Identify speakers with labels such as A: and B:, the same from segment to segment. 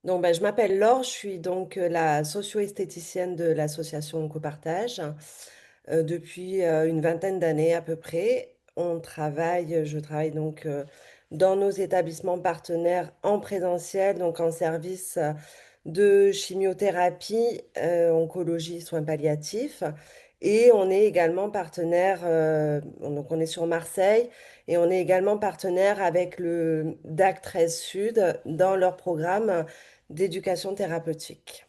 A: Donc, je m'appelle Laure, je suis donc la socio-esthéticienne de l'association Oncopartage depuis une vingtaine d'années à peu près. Je travaille donc dans nos établissements partenaires en présentiel, donc en service de chimiothérapie, oncologie, soins palliatifs. Et on est également partenaire, donc on est sur Marseille, et on est également partenaire avec le DAC 13 Sud dans leur programme d'éducation thérapeutique.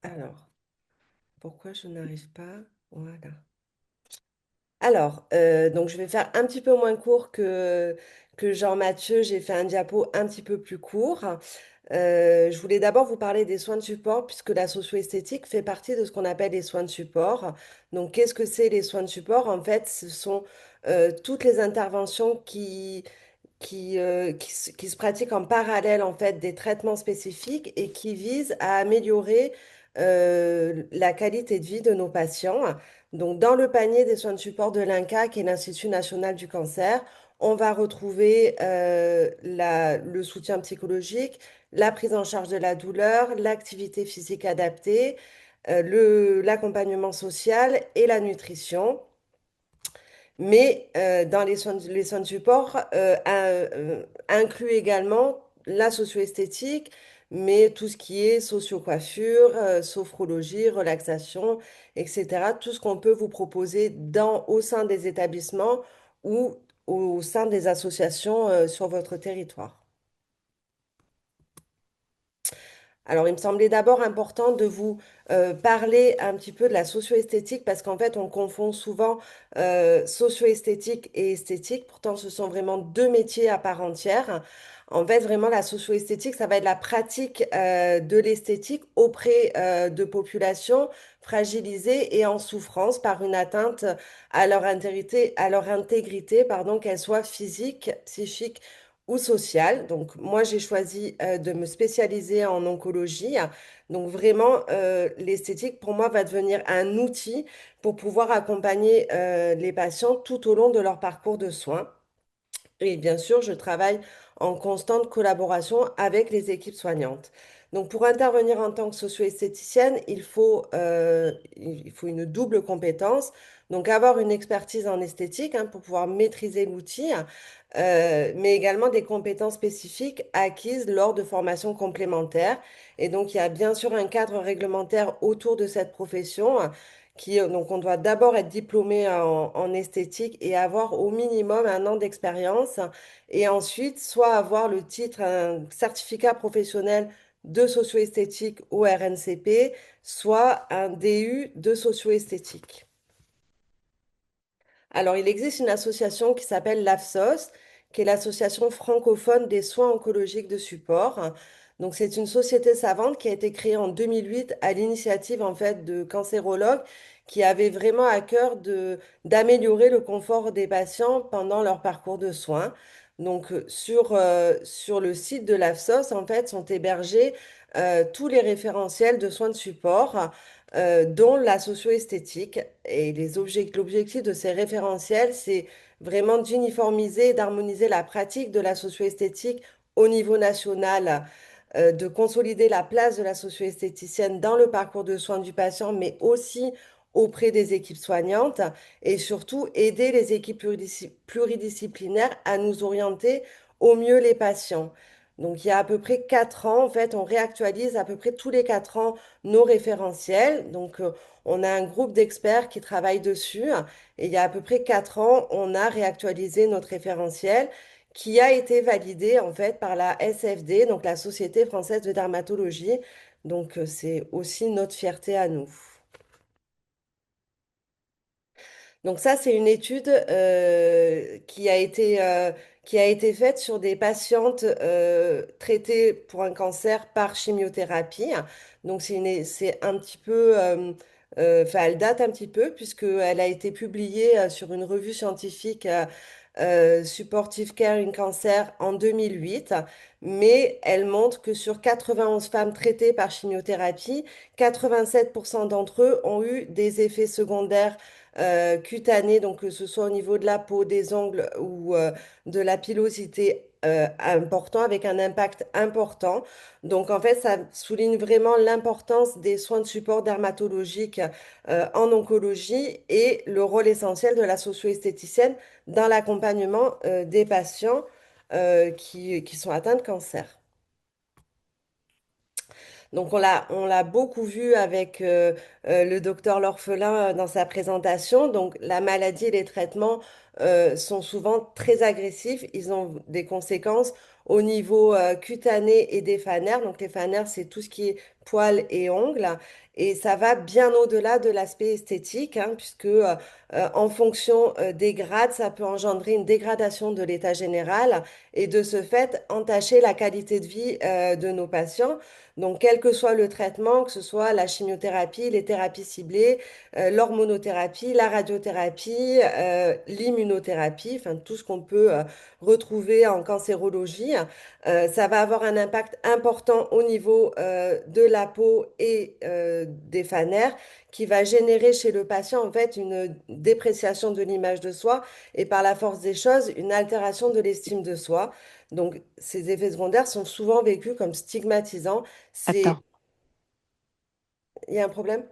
A: Alors, pourquoi je n'arrive pas? Voilà. Alors, donc je vais faire un petit peu moins court que Jean-Mathieu. J'ai fait un diapo un petit peu plus court. Je voulais d'abord vous parler des soins de support, puisque la socio-esthétique fait partie de ce qu'on appelle les soins de support. Donc, qu'est-ce que c'est les soins de support? En fait, ce sont toutes les interventions qui se pratiquent en parallèle en fait des traitements spécifiques et qui visent à améliorer la qualité de vie de nos patients. Donc, dans le panier des soins de support de l'INCa, qui est l'Institut national du cancer, on va retrouver le soutien psychologique, la prise en charge de la douleur, l'activité physique adaptée, l'accompagnement social et la nutrition. Mais dans les soins de support inclut également la socio-esthétique, mais tout ce qui est socio-coiffure, sophrologie, relaxation, etc. Tout ce qu'on peut vous proposer au sein des établissements ou au sein des associations sur votre territoire. Alors, il me semblait d'abord important de vous parler un petit peu de la socio-esthétique parce qu'en fait, on confond souvent socio-esthétique et esthétique. Pourtant, ce sont vraiment deux métiers à part entière. En fait, vraiment, la socio-esthétique, ça va être la pratique de l'esthétique auprès de populations fragilisées et en souffrance par une atteinte à leur intégrité, pardon, qu'elle soit physique, psychique ou sociale. Donc, moi, j'ai choisi de me spécialiser en oncologie. Donc, vraiment, l'esthétique, pour moi, va devenir un outil pour pouvoir accompagner les patients tout au long de leur parcours de soins. Et bien sûr, je travaille en constante collaboration avec les équipes soignantes. Donc, pour intervenir en tant que socio-esthéticienne, il faut une double compétence. Donc, avoir une expertise en esthétique pour pouvoir maîtriser l'outil, mais également des compétences spécifiques acquises lors de formations complémentaires. Et donc, il y a bien sûr un cadre réglementaire autour de cette profession. Donc, on doit d'abord être diplômé en esthétique et avoir au minimum un an d'expérience. Et ensuite, soit avoir le titre, un certificat professionnel de socio-esthétique au RNCP, soit un DU de socio-esthétique. Alors, il existe une association qui s'appelle l'AFSOS, qui est l'association francophone des soins oncologiques de support. Donc, c'est une société savante qui a été créée en 2008 à l'initiative en fait de cancérologues qui avaient vraiment à cœur d'améliorer le confort des patients pendant leur parcours de soins. Donc, sur le site de l'AFSOS, en fait, sont hébergés tous les référentiels de soins de support dont la socio-esthétique. Et l'objectif de ces référentiels, c'est vraiment d'uniformiser et d'harmoniser la pratique de la socio-esthétique au niveau national, de consolider la place de la socio-esthéticienne dans le parcours de soins du patient, mais aussi auprès des équipes soignantes et surtout aider les équipes pluridisciplinaires à nous orienter au mieux les patients. Donc, il y a à peu près 4 ans, en fait, on réactualise à peu près tous les 4 ans nos référentiels. Donc, on a un groupe d'experts qui travaillent dessus. Et il y a à peu près 4 ans, on a réactualisé notre référentiel qui a été validé, en fait, par la SFD, donc la Société française de dermatologie. Donc, c'est aussi notre fierté à nous. Donc ça, c'est une étude qui a été faite sur des patientes traitées pour un cancer par chimiothérapie. Donc c'est un petit peu, enfin elle date un petit peu puisqu'elle a été publiée sur une revue scientifique Supportive Care in Cancer en 2008. Mais elle montre que sur 91 femmes traitées par chimiothérapie, 87% d'entre eux ont eu des effets secondaires cutanée, donc que ce soit au niveau de la peau, des ongles ou de la pilosité important, avec un impact important. Donc, en fait, ça souligne vraiment l'importance des soins de support dermatologiques en oncologie et le rôle essentiel de la socio-esthéticienne dans l'accompagnement des patients qui sont atteints de cancer. Donc on l'a beaucoup vu avec le docteur L'Orphelin dans sa présentation. Donc la maladie et les traitements sont souvent très agressifs. Ils ont des conséquences au niveau cutané et des fanères. Donc les fanères, c'est tout ce qui est poils et ongles. Et ça va bien au-delà de l'aspect esthétique, hein, puisque en fonction des grades, ça peut engendrer une dégradation de l'état général et de ce fait entacher la qualité de vie de nos patients. Donc, quel que soit le traitement, que ce soit la chimiothérapie, les thérapies ciblées, l'hormonothérapie, la radiothérapie, l'immunothérapie, enfin tout ce qu'on peut retrouver en cancérologie, ça va avoir un impact important au niveau de la peau et des fanères qui va générer chez le patient en fait une dépréciation de l'image de soi et par la force des choses, une altération de l'estime de soi. Donc, ces effets secondaires sont souvent vécus comme stigmatisants. C'est...
B: Attends.
A: Il y a un problème?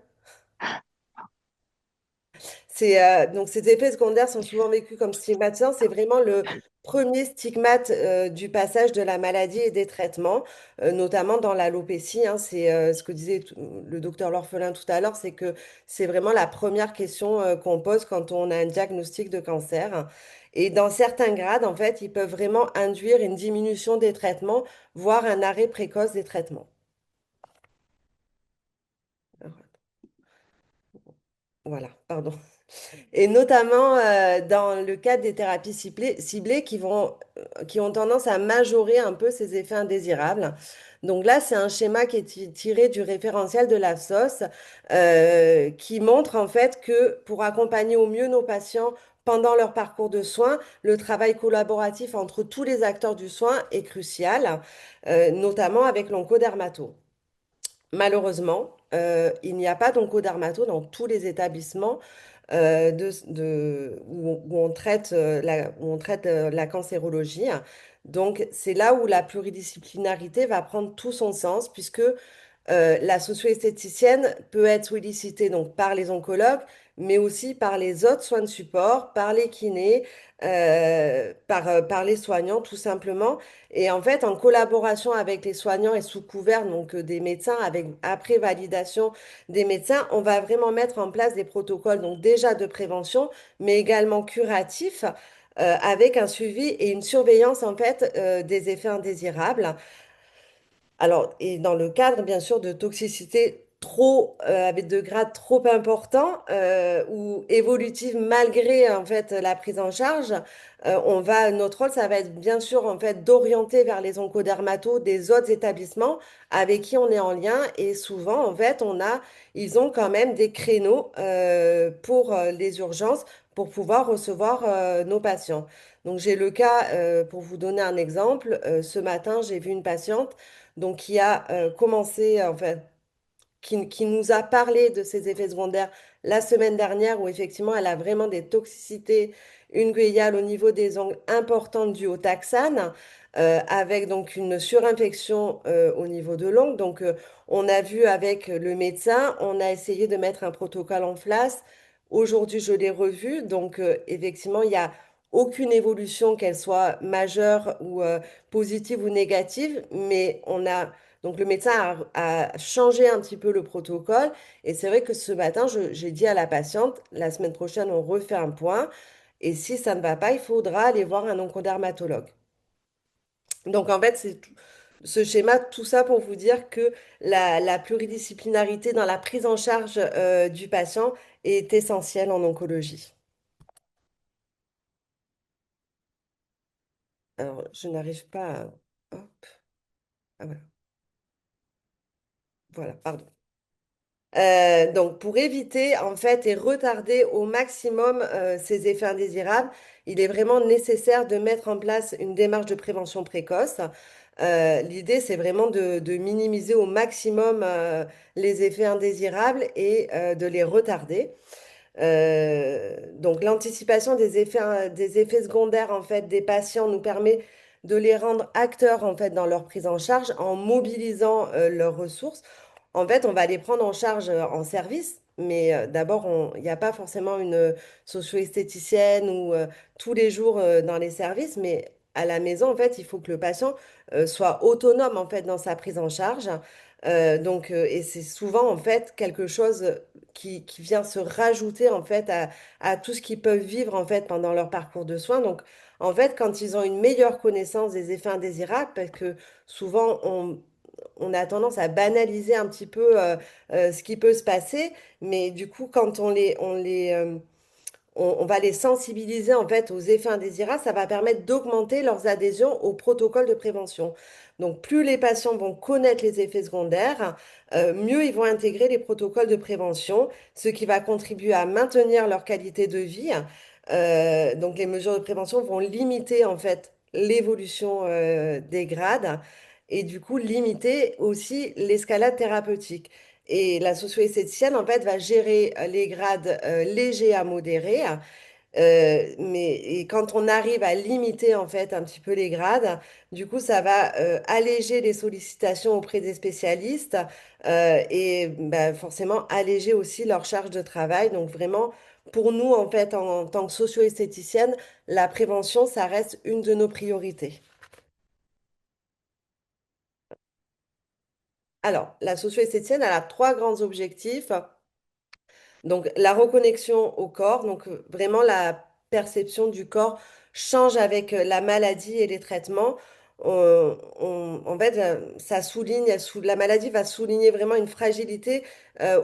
A: Donc, ces effets secondaires sont souvent vécus comme stigmatisants. C'est vraiment le premier stigmate du passage de la maladie et des traitements, notamment dans l'alopécie, hein. C'est ce que disait le docteur L'Orphelin tout à l'heure, c'est que c'est vraiment la première question qu'on pose quand on a un diagnostic de cancer. Et dans certains grades, en fait, ils peuvent vraiment induire une diminution des traitements, voire un arrêt précoce des traitements. Voilà, pardon. Et notamment dans le cadre des thérapies ciblées qui ont tendance à majorer un peu ces effets indésirables. Donc là, c'est un schéma qui est tiré du référentiel de la SOS qui montre en fait que pour accompagner au mieux nos patients pendant leur parcours de soins, le travail collaboratif entre tous les acteurs du soin est crucial, notamment avec l'oncodermato. Malheureusement, il n'y a pas d'oncodermato dans tous les établissements où on traite, où on traite la cancérologie. Donc, c'est là où la pluridisciplinarité va prendre tout son sens, puisque la socio-esthéticienne peut être sollicitée donc par les oncologues, mais aussi par les autres soins de support, par les kinés, par les soignants tout simplement. Et en fait, en collaboration avec les soignants et sous couvert donc, des médecins, après validation des médecins, on va vraiment mettre en place des protocoles donc déjà de prévention, mais également curatifs. Avec un suivi et une surveillance en fait des effets indésirables. Alors, et dans le cadre, bien sûr, de toxicité avec de grades trop importants ou évolutive malgré en fait la prise en charge, notre rôle, ça va être bien sûr en fait d'orienter vers les oncodermatos des autres établissements avec qui on est en lien et souvent en fait ils ont quand même des créneaux pour les urgences pour pouvoir recevoir nos patients. Donc j'ai le cas, pour vous donner un exemple, ce matin j'ai vu une patiente donc qui a commencé, enfin, qui nous a parlé de ses effets secondaires la semaine dernière, où effectivement elle a vraiment des toxicités inguéales au niveau des ongles importantes dues au taxane, avec donc une surinfection au niveau de l'ongle. Donc on a vu avec le médecin, on a essayé de mettre un protocole en place. Aujourd'hui, je l'ai revu, donc effectivement, il y a aucune évolution, qu'elle soit majeure ou positive ou négative, mais donc le médecin a changé un petit peu le protocole et c'est vrai que ce matin, j'ai dit à la patiente, la semaine prochaine, on refait un point et si ça ne va pas, il faudra aller voir un oncodermatologue. Donc en fait, ce schéma, tout ça pour vous dire que la pluridisciplinarité dans la prise en charge du patient est essentielle en oncologie. Alors, je n'arrive pas à... Hop, ah, voilà, voilà, pardon. Donc, pour éviter en fait et retarder au maximum ces effets indésirables, il est vraiment nécessaire de mettre en place une démarche de prévention précoce. L'idée, c'est vraiment de minimiser au maximum les effets indésirables et de les retarder. Donc, l'anticipation des effets secondaires en fait des patients nous permet de les rendre acteurs en fait dans leur prise en charge en mobilisant leurs ressources. En fait, on va les prendre en charge en service, mais d'abord, il n'y a pas forcément une socio-esthéticienne ou tous les jours dans les services, mais à la maison, en fait, il faut que le patient soit autonome en fait dans sa prise en charge. Et c'est souvent en fait quelque chose qui vient se rajouter en fait à tout ce qu'ils peuvent vivre en fait pendant leur parcours de soins. Donc, en fait, quand ils ont une meilleure connaissance des effets indésirables, parce que souvent on a tendance à banaliser un petit peu ce qui peut se passer, mais du coup, quand on va les sensibiliser en fait aux effets indésirables, ça va permettre d'augmenter leurs adhésions au protocole de prévention. Donc, plus les patients vont connaître les effets secondaires, mieux ils vont intégrer les protocoles de prévention, ce qui va contribuer à maintenir leur qualité de vie. Donc, les mesures de prévention vont limiter en fait l'évolution des grades et du coup limiter aussi l'escalade thérapeutique. Et la socio-esthéticienne, en fait, va gérer les grades légers à modérés. Et quand on arrive à limiter, en fait, un petit peu les grades, du coup, ça va alléger les sollicitations auprès des spécialistes et bah, forcément alléger aussi leur charge de travail. Donc, vraiment, pour nous, en fait, en tant que socio-esthéticienne, la prévention, ça reste une de nos priorités. Alors, la socio-esthéticienne, elle a trois grands objectifs. Donc, la reconnexion au corps, donc vraiment la perception du corps change avec la maladie et les traitements. En fait, ça souligne, la maladie va souligner vraiment une fragilité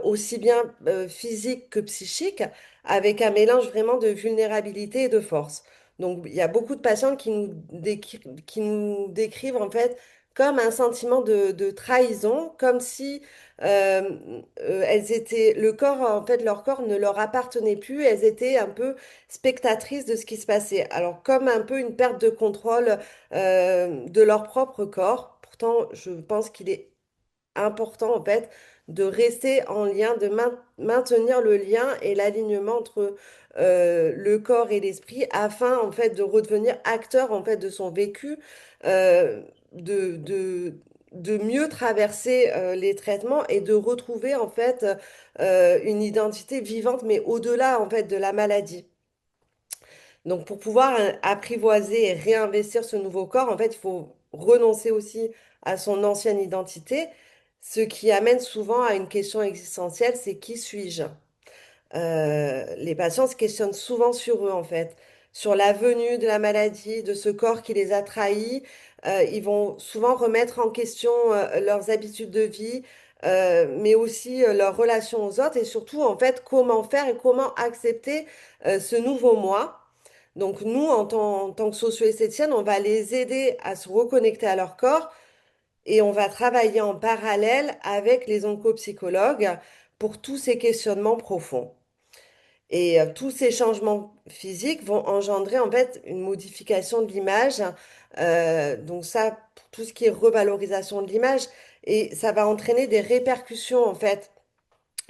A: aussi bien physique que psychique, avec un mélange vraiment de vulnérabilité et de force. Donc, il y a beaucoup de patients qui nous décrivent en fait comme un sentiment de trahison, comme si elles étaient, le corps, en fait, leur corps ne leur appartenait plus, elles étaient un peu spectatrices de ce qui se passait. Alors, comme un peu une perte de contrôle de leur propre corps. Pourtant, je pense qu'il est important, en fait, de rester en lien, de maintenir le lien et l'alignement entre le corps et l'esprit afin, en fait, de redevenir acteur, en fait, de son vécu, euh, de, de, de mieux traverser les traitements et de retrouver, en fait, une identité vivante, mais au-delà, en fait, de la maladie. Donc, pour pouvoir apprivoiser et réinvestir ce nouveau corps, en fait, il faut renoncer aussi à son ancienne identité, ce qui amène souvent à une question existentielle, c'est qui suis-je? Les patients se questionnent souvent sur eux, en fait, sur la venue de la maladie, de ce corps qui les a trahis. Ils vont souvent remettre en question leurs habitudes de vie, mais aussi leurs relations aux autres et surtout, en fait, comment faire et comment accepter ce nouveau moi. Donc nous, en tant que socio-esthéticienne, on va les aider à se reconnecter à leur corps et on va travailler en parallèle avec les oncopsychologues pour tous ces questionnements profonds. Et tous ces changements physiques vont engendrer en fait une modification de l'image. Donc ça, pour tout ce qui est revalorisation de l'image, et ça va entraîner des répercussions en fait,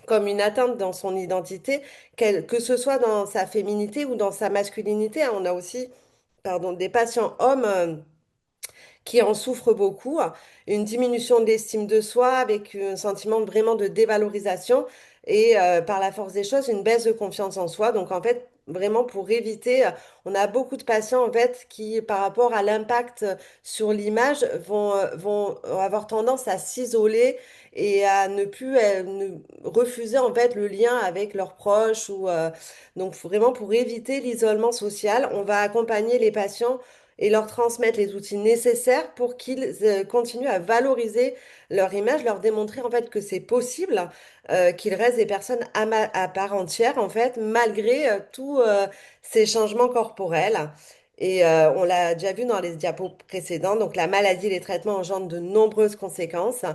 A: comme une atteinte dans son identité, que ce soit dans sa féminité ou dans sa masculinité. On a aussi, pardon, des patients hommes qui en souffrent beaucoup, une diminution de l'estime de soi avec un sentiment vraiment de dévalorisation et par la force des choses, une baisse de confiance en soi. Donc en fait, vraiment pour éviter, on a beaucoup de patients en fait qui, par rapport à l'impact sur l'image, vont avoir tendance à s'isoler et à ne plus refuser en fait le lien avec leurs proches ou donc vraiment pour éviter l'isolement social, on va accompagner les patients et leur transmettre les outils nécessaires pour qu'ils continuent à valoriser leur image, leur démontrer en fait que c'est possible, qu'ils restent des personnes à part entière en fait, malgré tous ces changements corporels. Et on l'a déjà vu dans les diapos précédents, donc la maladie et les traitements engendrent de nombreuses conséquences.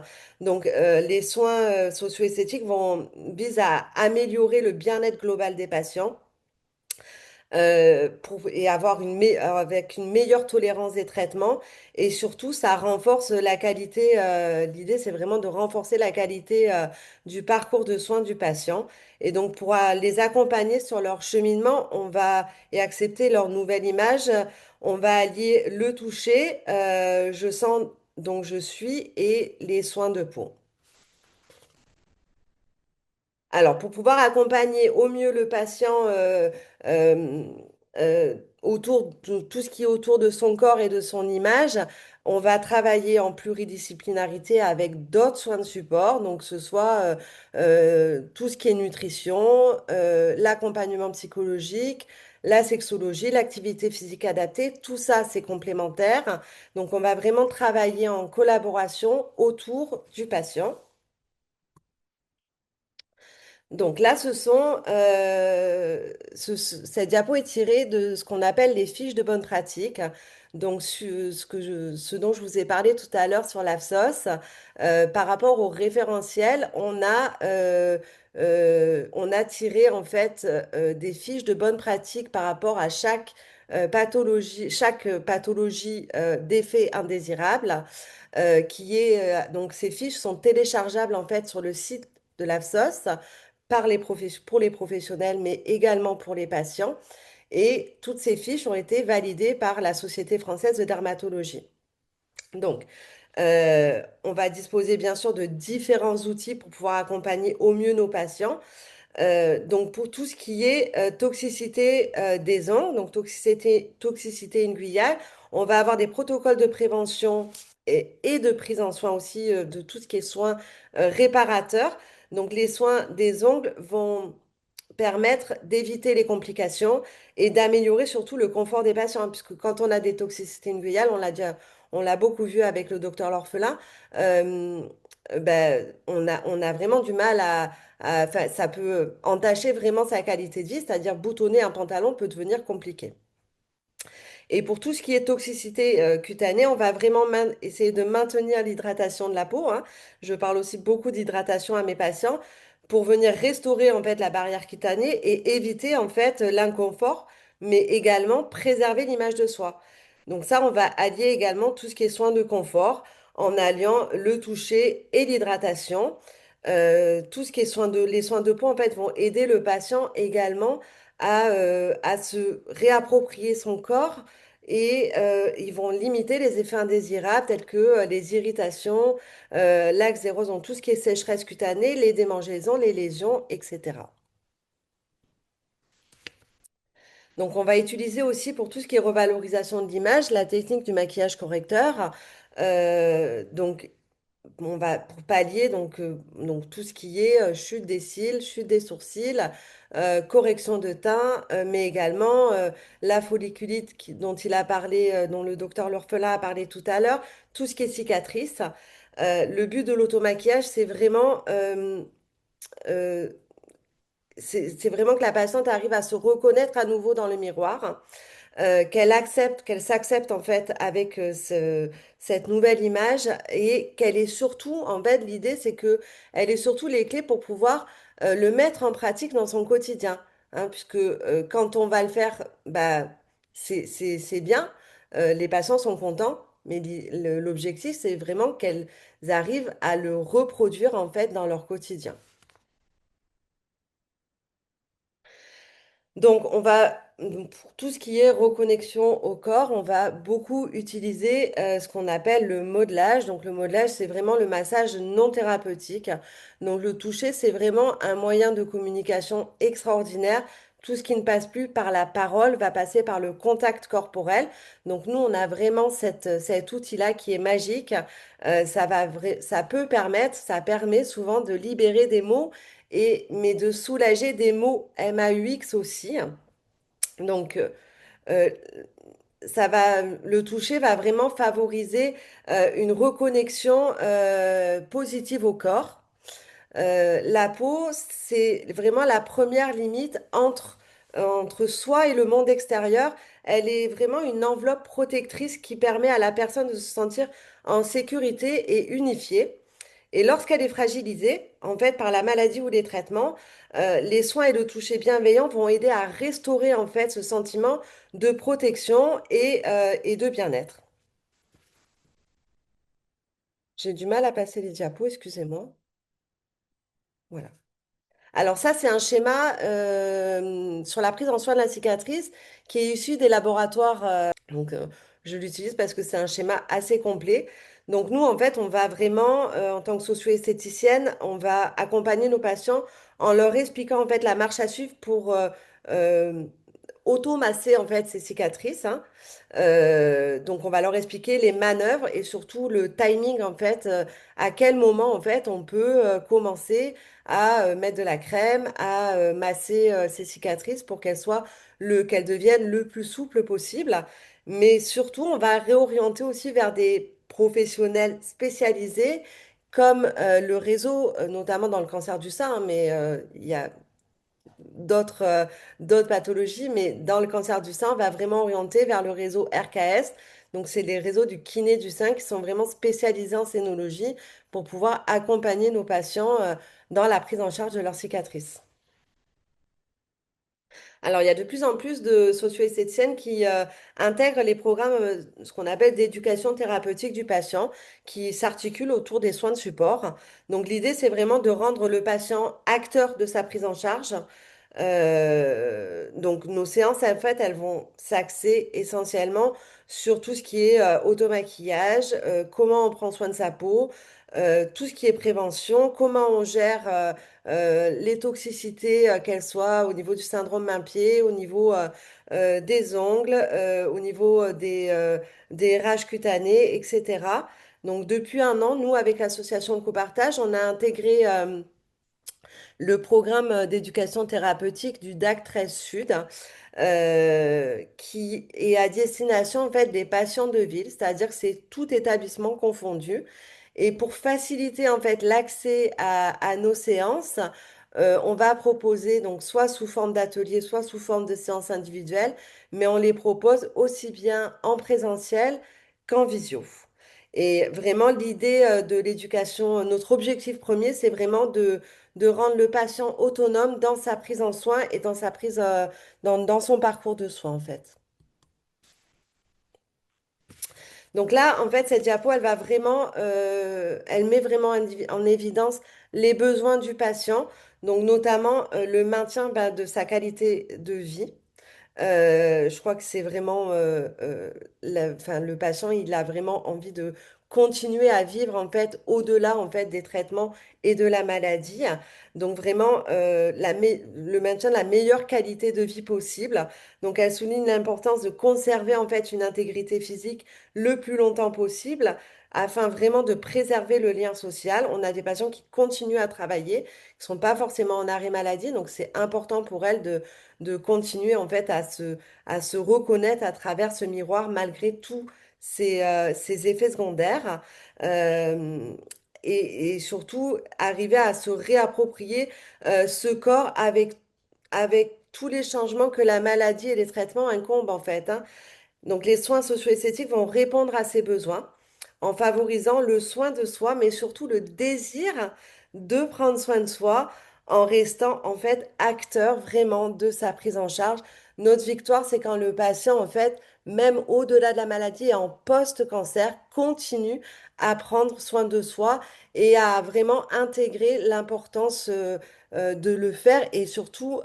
A: Donc les soins socio-esthétiques visent à améliorer le bien-être global des patients et avoir avec une meilleure tolérance des traitements. Et surtout, ça renforce la qualité. L'idée, c'est vraiment de renforcer la qualité du parcours de soins du patient. Et donc, pour les accompagner sur leur cheminement, et accepter leur nouvelle image, on va allier le toucher, je sens, donc je suis, et les soins de peau. Alors, pour pouvoir accompagner au mieux le patient euh, autour de tout ce qui est autour de son corps et de son image, on va travailler en pluridisciplinarité avec d'autres soins de support, donc que ce soit tout ce qui est nutrition, l'accompagnement psychologique, la sexologie, l'activité physique adaptée, tout ça, c'est complémentaire. Donc, on va vraiment travailler en collaboration autour du patient. Donc là, cette diapo est tirée de ce qu'on appelle les fiches de bonne pratique. Donc, ce dont je vous ai parlé tout à l'heure sur l'AFSOS, par rapport au référentiel, on a tiré en fait des fiches de bonne pratique par rapport à chaque pathologie d'effet indésirable, donc ces fiches sont téléchargeables en fait sur le site de l'AFSOS pour les professionnels, mais également pour les patients. Et toutes ces fiches ont été validées par la Société française de dermatologie. Donc, on va disposer bien sûr de différents outils pour pouvoir accompagner au mieux nos patients. Donc, pour tout ce qui est toxicité des ongles, donc toxicité inguinale, on va avoir des protocoles de prévention et de prise en soin aussi de tout ce qui est soins réparateurs. Donc, les soins des ongles vont permettre d'éviter les complications et d'améliorer surtout le confort des patients, hein, puisque quand on a des toxicités inguinales, on l'a beaucoup vu avec le docteur L'Orphelin, euh, on a vraiment du mal enfin, ça peut entacher vraiment sa qualité de vie, c'est-à-dire boutonner un pantalon peut devenir compliqué. Et pour tout ce qui est toxicité cutanée, on va vraiment essayer de maintenir l'hydratation de la peau, hein. Je parle aussi beaucoup d'hydratation à mes patients pour venir restaurer en fait la barrière cutanée et éviter en fait l'inconfort, mais également préserver l'image de soi. Donc ça, on va allier également tout ce qui est soins de confort en alliant le toucher et l'hydratation. Tout ce qui est les soins de peau en fait vont aider le patient également à se réapproprier son corps et ils vont limiter les effets indésirables tels que les irritations, l'eczérose, donc tout ce qui est sécheresse cutanée, les démangeaisons, les lésions, etc. Donc on va utiliser aussi pour tout ce qui est revalorisation de l'image la technique du maquillage correcteur. Donc on va pour pallier donc tout ce qui est chute des cils, chute des sourcils, correction de teint, mais également la folliculite dont il a parlé, dont le docteur L'Orphelin a parlé tout à l'heure, tout ce qui est cicatrice. Le but de l'automaquillage, euh, c'est vraiment que la patiente arrive à se reconnaître à nouveau dans le miroir, qu'elle s'accepte en fait avec cette nouvelle image et qu'elle est surtout, en fait, l'idée c'est que elle est surtout les clés pour pouvoir le mettre en pratique dans son quotidien, hein, puisque quand on va le faire, bah, c'est bien, les patients sont contents, mais l'objectif c'est vraiment qu'elles arrivent à le reproduire en fait dans leur quotidien. Donc, pour tout ce qui est reconnexion au corps, on va beaucoup utiliser ce qu'on appelle le modelage. Donc, le modelage, c'est vraiment le massage non thérapeutique. Donc, le toucher, c'est vraiment un moyen de communication extraordinaire. Tout ce qui ne passe plus par la parole va passer par le contact corporel. Donc, nous, on a vraiment cet outil-là qui est magique. Ça permet souvent de libérer des mots mais de soulager des mots MAUX aussi. Donc, euh, le toucher va vraiment favoriser une reconnexion positive au corps. La peau, c'est vraiment la première limite entre soi et le monde extérieur. Elle est vraiment une enveloppe protectrice qui permet à la personne de se sentir en sécurité et unifiée. Et lorsqu'elle est fragilisée, en fait, par la maladie ou les traitements, les soins et le toucher bienveillant vont aider à restaurer, en fait, ce sentiment de protection et de bien-être. J'ai du mal à passer les diapos, excusez-moi. Voilà. Alors ça, c'est un schéma sur la prise en soin de la cicatrice qui est issu des laboratoires. Donc, je l'utilise parce que c'est un schéma assez complet. Donc, nous, en fait, on va vraiment, en tant que socio-esthéticienne, on va accompagner nos patients en leur expliquant, en fait, la marche à suivre pour euh, automasser, en fait, ces cicatrices, hein. Donc, on va leur expliquer les manœuvres et surtout le timing, en fait, à quel moment, en fait, on peut commencer à mettre de la crème, à masser ces cicatrices pour qu'elles deviennent le plus souples possible. Mais surtout, on va réorienter aussi vers des professionnels spécialisés comme le réseau, notamment dans le cancer du sein, hein, mais il y a d'autres d'autres pathologies, mais dans le cancer du sein, on va vraiment orienter vers le réseau RKS. Donc, c'est les réseaux du kiné du sein qui sont vraiment spécialisés en scénologie pour pouvoir accompagner nos patients dans la prise en charge de leurs cicatrices. Alors, il y a de plus en plus de socio-esthéticiennes qui intègrent les programmes, ce qu'on appelle d'éducation thérapeutique du patient, qui s'articulent autour des soins de support. Donc, l'idée, c'est vraiment de rendre le patient acteur de sa prise en charge. Donc, nos séances, en fait, elles vont s'axer essentiellement sur tout ce qui est automaquillage, comment on prend soin de sa peau, tout ce qui est prévention, comment on gère les toxicités, qu'elles soient au niveau du syndrome main-pied, au niveau des ongles, au niveau des rages cutanées, etc. Donc, depuis un an, nous, avec l'association de copartage, on a intégré le programme d'éducation thérapeutique du DAC 13 Sud, qui est à destination en fait des patients de ville, c'est-à-dire que c'est tout établissement confondu. Et pour faciliter en fait l'accès à nos séances, on va proposer donc soit sous forme d'atelier, soit sous forme de séances individuelles, mais on les propose aussi bien en présentiel qu'en visio. Et vraiment, l'idée de l'éducation, notre objectif premier, c'est vraiment de rendre le patient autonome dans sa prise en soin et dans sa prise, dans son parcours de soins, en fait. Donc là, en fait, cette diapo, elle va vraiment, elle met vraiment en évidence les besoins du patient, donc notamment le maintien bah, de sa qualité de vie. Je crois que c'est vraiment, enfin, le patient, il a vraiment envie de continuer à vivre en fait au-delà en fait des traitements et de la maladie. Donc vraiment le maintien de la meilleure qualité de vie possible. Donc elle souligne l'importance de conserver en fait une intégrité physique le plus longtemps possible afin vraiment de préserver le lien social. On a des patients qui continuent à travailler, qui ne sont pas forcément en arrêt maladie, donc c'est important pour elles de continuer en fait à se reconnaître à travers ce miroir malgré tous ces effets secondaires. Euh, et surtout arriver à se réapproprier ce corps avec tous les changements que la maladie et les traitements incombent en fait, hein. Donc, les soins socio-esthétiques vont répondre à ces besoins en favorisant le soin de soi, mais surtout le désir de prendre soin de soi en restant en fait acteur vraiment de sa prise en charge. Notre victoire, c'est quand le patient, en fait, même au-delà de la maladie et en post-cancer, continue à prendre soin de soi et à vraiment intégrer l'importance de le faire et surtout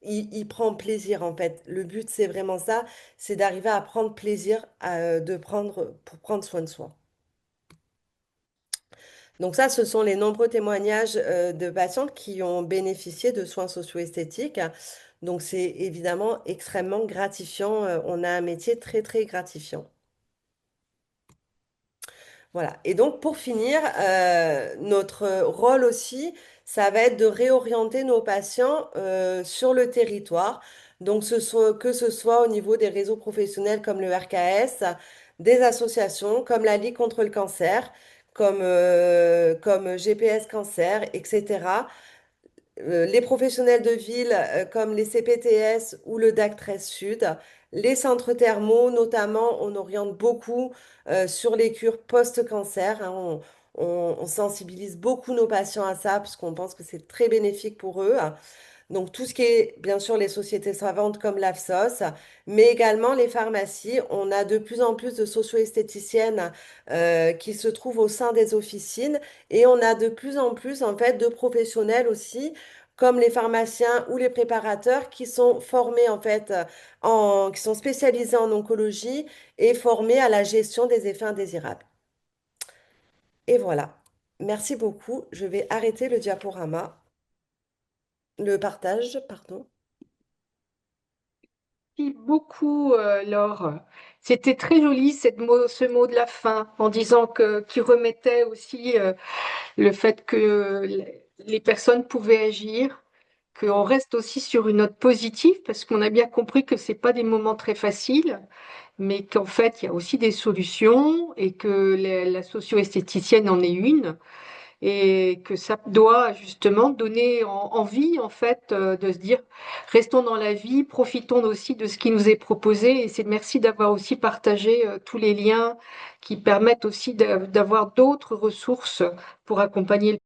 A: il prend plaisir en fait. Le but, c'est vraiment ça, c'est d'arriver à prendre plaisir pour prendre soin de soi. Donc ça, ce sont les nombreux témoignages de patientes qui ont bénéficié de soins socio-esthétiques. Donc c'est évidemment extrêmement gratifiant. On a un métier très, très gratifiant. Voilà. Et donc, pour finir, notre rôle aussi, ça va être de réorienter nos patients sur le territoire. Donc, que ce soit au niveau des réseaux professionnels comme le RKS, des associations comme la Ligue contre le cancer, comme GPS Cancer, etc. les professionnels de ville comme les CPTS ou le DAC 13 Sud, les centres thermaux, notamment, on oriente beaucoup sur les cures post-cancer, hein. On sensibilise beaucoup nos patients à ça parce qu'on pense que c'est très bénéfique pour eux. Donc, tout ce qui est, bien sûr, les sociétés savantes comme l'AFSOS, mais également les pharmacies. On a de plus en plus de socio-esthéticiennes qui se trouvent au sein des officines et on a de plus en plus, en fait, de professionnels aussi, comme les pharmaciens ou les préparateurs qui sont formés, en fait, qui sont spécialisés en oncologie et formés à la gestion des effets indésirables. Et voilà. Merci beaucoup. Je vais arrêter le diaporama, le partage, pardon.
B: Merci beaucoup, Laure. C'était très joli ce mot de la fin, en disant que qui remettait aussi le fait que les personnes pouvaient agir, qu'on
A: Mm.
B: reste aussi sur une note positive, parce qu'on a bien compris que c'est pas des moments très faciles, mais qu'en fait il y a aussi des solutions et que la socio-esthéticienne en est une et que ça doit justement donner envie en fait de se dire restons dans la vie, profitons aussi de ce qui nous est proposé et c'est merci d'avoir aussi partagé tous les liens qui permettent aussi d'avoir d'autres ressources pour accompagner